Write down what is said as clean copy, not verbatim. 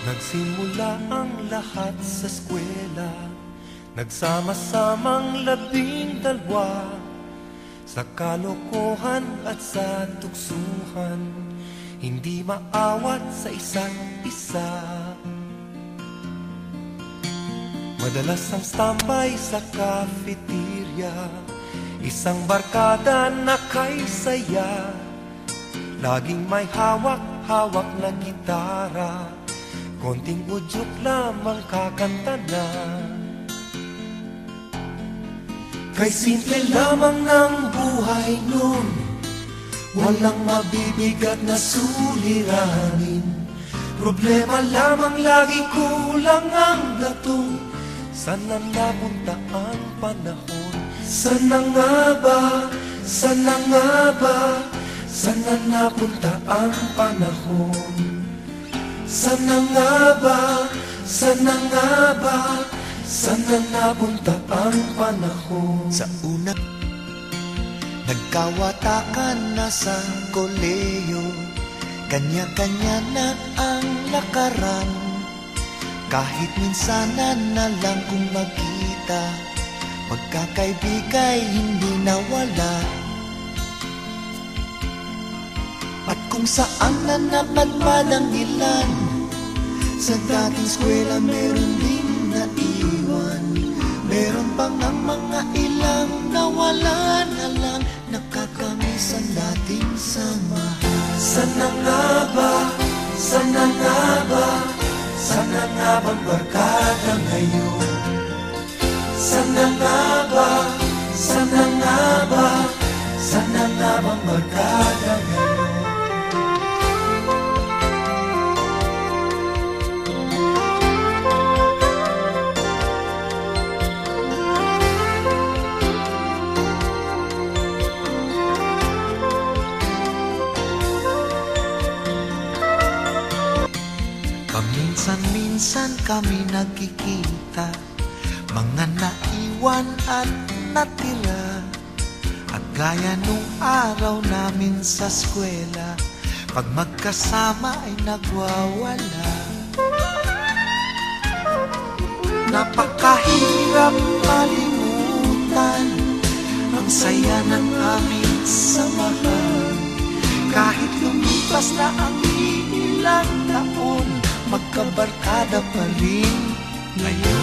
Nagsimula ang lahat sa eskwela, nagsama-samang 12 sa kalokohan at sa tuksuhan, hindi maawat sa isa't isa. Madalas ang standby sa cafeteria, isang barkada na kay saya, laging may hawak-hawak na gitara, konting udyok lamang kakanta na. Kay simple lamang ng buhay nun, walang mabibigat na suliranin. Problema lamang lagi, kulang ang gatong. Sana napunta ang panahon? Sana nga ba? Sana nga ba? Sana napunta ang panahon? Sana nga ba? Sana nga ba? Sana napunta ang panahon? Sa una, nagkawatakan na sa koleyo, kanya-kanya na ang lakaran. Kahit minsanan na lang kung magkita, pagkakaibigay hindi nawala. At kung saan na napadpad ang ilan, sa dating eskwela meron din naiwan. Meron pang ang mga ilang nawala na lang, nakakamiss ang dating samahan. Sana nga ba? Sana nga ba? Sana nga bang barkada ngayon? Sana nga ba? Sana nga ba? Sana nga bang barkada ngayon? Paminsan-minsan kami nagkikita, mga naiwan at natira. At gaya nung araw namin sa eskwela, pag magkasama ay nagwawala. Napakahirap malimutan ang saya ng aming samahan. Kahit lumipas na ang ilang taon, magkabarkada pa rin ngayon.